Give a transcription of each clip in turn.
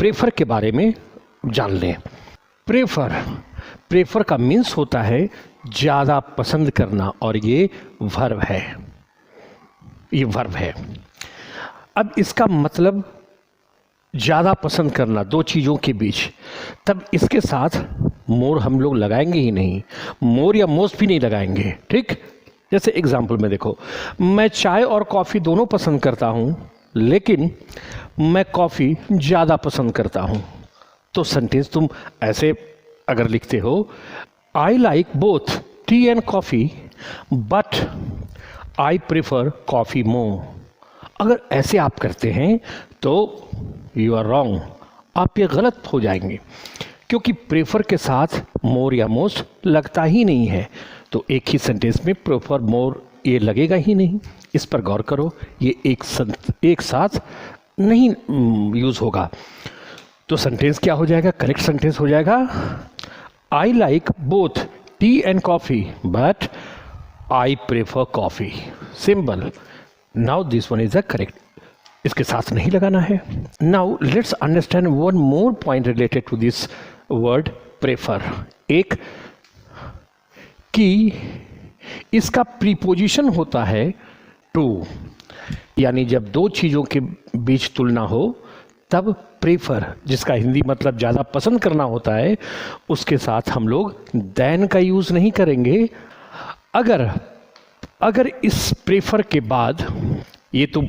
Prefer के बारे में जान लें। प्रेफर का मीन्स होता है ज़्यादा पसंद करना, और ये वर्ब है। अब इसका मतलब ज़्यादा पसंद करना दो चीज़ों के बीच, तब इसके साथ मोर हम लोग लगाएंगे ही नहीं, मोर या मोस्ट भी नहीं लगाएंगे। ठीक, जैसे एग्जाम्पल में देखो, मैं चाय और कॉफ़ी दोनों पसंद करता हूँ, लेकिन मैं कॉफ़ी ज़्यादा पसंद करता हूँ। तो सेंटेंस तुम ऐसे अगर लिखते हो, I like both tea and coffee but I prefer coffee more. अगर ऐसे आप करते हैं तो यू आर रॉन्ग, आप ये गलत हो जाएंगे, क्योंकि प्रेफर के साथ मोर या मोस्ट लगता ही नहीं है। तो एक ही सेंटेंस में प्रेफर मोर ये लगेगा ही नहीं। इस पर गौर करो, ये एक साथ नहीं यूज़ होगा। तो सेंटेंस क्या हो जाएगा? करेक्ट सेंटेंस हो जाएगा, I like both tea and coffee but I prefer coffee. Simple. Now this one is the correct, इसके साथ नहीं लगाना है। Now let's understand one more point related to this word prefer. एक कि इसका प्रीपोजिशन होता है टू, यानी जब दो चीज़ों के बीच तुलना हो तब प्रेफर, जिसका हिंदी मतलब ज़्यादा पसंद करना होता है, उसके साथ हम लोग देन का यूज़ नहीं करेंगे। अगर इस प्रेफर के बाद, ये तो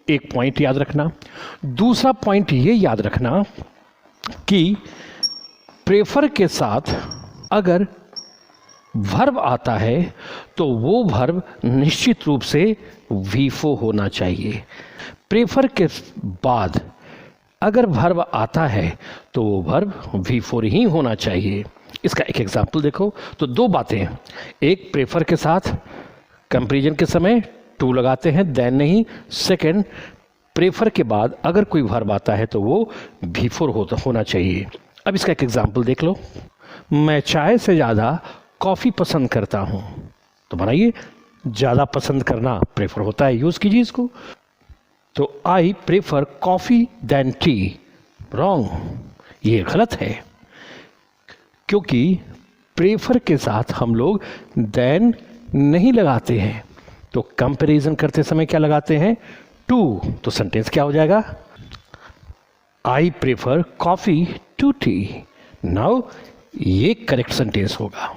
एक पॉइंट याद रखना। दूसरा पॉइंट ये याद रखना कि प्रेफर के साथ अगर वर्ब आता है तो वो वर्ब निश्चित रूप से V4 होना चाहिए। प्रेफर के बाद अगर वर्ब आता है तो वो वर्ब V4 ही होना चाहिए। इसका एक एग्जाम्पल देखो। तो दो बातें हैं, एक प्रेफर के साथ कंपैरिजन के समय टू लगाते हैं, देन नहीं। सेकंड, प्रेफर के बाद अगर कोई वर्ब आता है तो वो V4 होना चाहिए। अब इसका एक एग्जाम्पल देख लो, मैं चाय से ज़्यादा कॉफ़ी पसंद करता हूँ। तो बनाइए, ज़्यादा पसंद करना प्रेफर होता है, यूज़ कीजिए इसको। तो I prefer coffee than tea, wrong, ये गलत है, क्योंकि प्रेफर के साथ हम लोग देन नहीं लगाते हैं। तो कंपैरिजन करते समय क्या लगाते हैं? टू। तो सेंटेंस क्या हो जाएगा? I prefer coffee to tea. Now ये करेक्ट सेंटेंस होगा।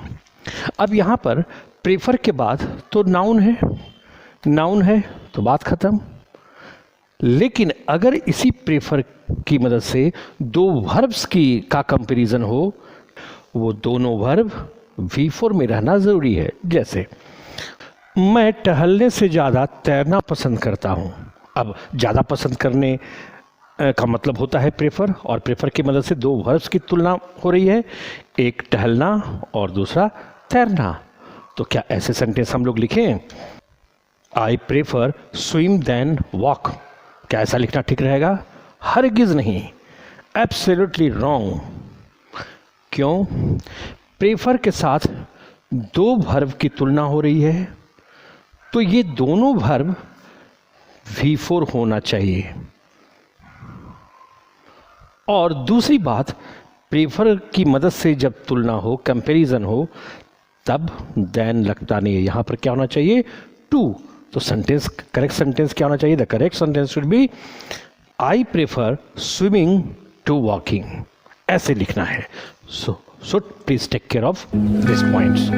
अब यहाँ पर प्रेफर के बाद तो नाउन है तो बात खत्म। लेकिन अगर इसी प्रेफर की मदद से दो वर्ब्स का कंपैरिजन हो, वो दोनों वर्ब V4 में रहना ज़रूरी है। जैसे मैं टहलने से ज़्यादा तैरना पसंद करता हूँ। अब ज़्यादा पसंद करने का मतलब होता है प्रेफर, और प्रेफर की मदद से दो वर्ब्स की तुलना हो रही है, एक टहलना और दूसरा तैरना। तो क्या ऐसे सेंटेंस हम लोग लिखें? I prefer swim than walk. क्या ऐसा लिखना ठीक रहेगा? हरगिज़ नहीं, एब्सोल्युटली रॉन्ग। क्यों? प्रेफर के साथ दो वर्ब की तुलना हो रही है, तो ये दोनों वर्ब V4 होना चाहिए। और दूसरी बात, प्रेफर की मदद से जब तुलना हो, कंपैरिजन हो, तब देन लगता नहीं है। यहाँ पर क्या होना चाहिए? टू। तो सेंटेंस, करेक्ट सेंटेंस क्या होना चाहिए? The correct sentence should be I prefer swimming to walking. ऐसे लिखना है। So please take care of this points.